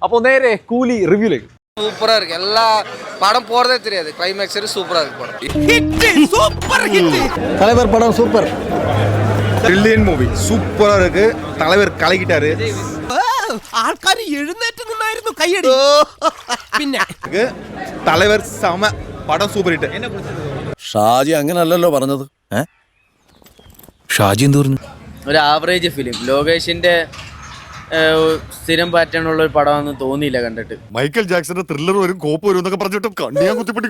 அப்போ நேரே கூலி ரிவ்யூலேக்கு சூப்பரா இருக்கு. எல்லா படம் போறதே தெரியாது. கிளைமேக்ஸ் வரை சூப்பரா இருக்கு படம். Super hit. தலைவர் படம் சூப்பர். ബ്രില്യന്റ് മൂവി സൂപ്പറാ இருக்கு. தலைவர் கலக்கிட்டாரு. ആൾക്കാർ എഴുന്നേറ്റ് നിന്നായിരുന്നു കൈയടി. പിന്നെ தலைவர் സമ പടം സൂപ്പർ ഹിറ്റ്. ഷാജി അങ്ങനല്ലല്ലോ പറഞ്ഞത്. ഷാജി എന്ത് പറഞ്ഞു? ഒരു ആവറേജ് ഫിലിം. ലോകേഷിന്റെ സ്ഥിരം പാറ്റേൺ ഉള്ള ഒരു പടമാണെന്ന് തോന്നിയില്ല കണ്ടിട്ട്. മൈക്കൽ ജാക്സന്റെ ത്രില്ലർ വരും, കോപ്പ് വരും എന്നൊക്കെ പറഞ്ഞിട്ട് കണ്ണിയാ കുത്തിപ്പിടി.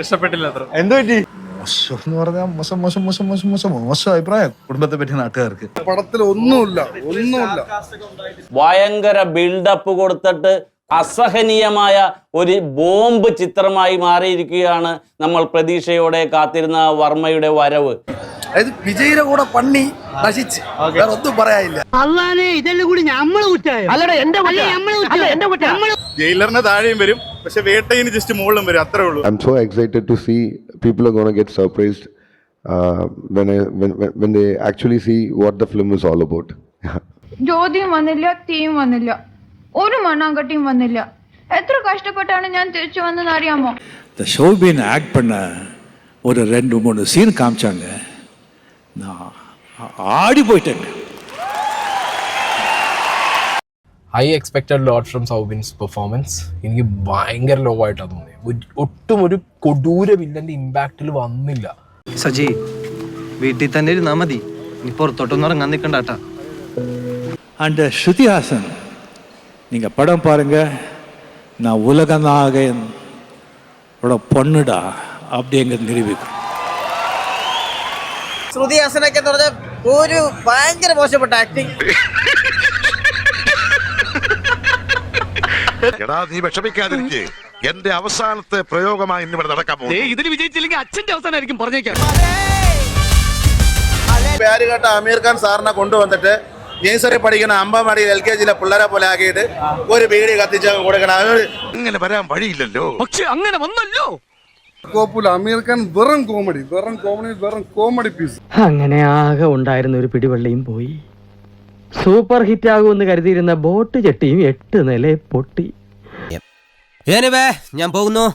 ഇഷ്ടപ്പെട്ടില്ല. എന്ത് പറ്റി? മോശം എന്ന് പറഞ്ഞാൽ മോശം അഭിപ്രായം കുടുംബത്തെ പറ്റി നാട്ടുകാർക്ക്. പടത്തിൽ ഒന്നുമില്ല. ഭയങ്കര ബിൽഡപ്പ് കൊടുത്തിട്ട് അസഹനീയമായ ഒരു ബോംബ് ചിത്രമായി മാറിയിരിക്കുകയാണ് നമ്മൾ പ്രതീക്ഷയോടെ കാത്തിരുന്ന വർമ്മയുടെ വരവ്. വിജയിയുടെ കൂടെ പണി നശിച്ച് വേറെ ഒന്നും പറയാനില്ല. ജയിലറിന് താഴെയും വരും, പക്ഷെ വേട്ടയിന് ജസ്റ്റ് മുകളിലും വരും, അത്രേ ഉള്ളൂ. I'm so excited to see people are going to get surprised when they actually see what the film is all about. ജ്യോതിയും വന്നില്ല, തീയും വന്നില്ല, ഒരു മണ്ണാങ്കട്ടിയും വന്നില്ല. എത്ര കഷ്ടപ്പെട്ടാണ് ഞാൻ തിരിച്ചു വന്നെന്ന് അറിയാമോ? ஷோபின் ஆக்ட் பண்ண ஒரு 2-3 சீன் காமிச்சாங்க. நான் ஆடி போயிட்டேங்க. I expected lot from Soubin's performance. എനിക്ക് ഭയങ്കര ലോ ആയിട്ടാണ് തോന്നിയത്. ഒട്ടും ഒരു കൊടൂര വില്ലന്റെ ഇമ്പാക്റ്റിൽ വന്നില്ല. സജി വീട്ടിൽ തന്നെ ഇരുന്നാ മതി, നീ പുറത്തോട്ടൊന്നും ഇറങ്ങാൻ നിൽക്കണ്ടാട്ടാ. அண்ட் ஸ்ருதிஹாசன், நீங்கள் படம் பாருங்க, நான் உலகநாயகன் பொண்ணுடா அப்படிங்கிறது நிரூபிக்கும். ശ്രുതി ഹാസനൊക്കെ എന്ന് പറഞ്ഞാൽ ഒരു ഭയങ്കര മോശപ്പെട്ട ആക്ടിങ്. നീ വിഷമിക്കാതിരിക്കേ, എന്റെ അവസാനത്തെ പ്രയോഗമായി ഇന്നിവിടെ നടക്കാൻ പോകും. ഇതിന് വിജയിച്ചില്ലെങ്കിൽ അച്ഛന്റെ അവസാനമായിരിക്കും പറഞ്ഞേക്കാം. പേര് കേട്ട അമീർ ഖാൻ സാറിനെ കൊണ്ടുവന്നിട്ട് നേഴ്സറി പഠിക്കുന്ന അമ്പമടിയിൽ LKG പിള്ളേരെ പോലെ ആക്കിയിട്ട് ഒരു ബീഡി കത്തിച്ച് കൊടുക്കണം. അങ്ങനെ വരാൻ വഴിയില്ലല്ലോ. പക്ഷെ അങ്ങനെ വന്നല്ലോ. അമീർ ഖാൻ വെറും കോമഡി പീസ്. അങ്ങനെ ആകെ ഉണ്ടായിരുന്ന ഒരു പിടിവള്ളിയും പോയി. സൂപ്പർ ഹിറ്റ് ആകുമെന്ന് കരുതിയിരുന്ന ബോട്ട് ചട്ടിയും 8 നില പൊട്ടി. ഞാൻ പോകുന്നു.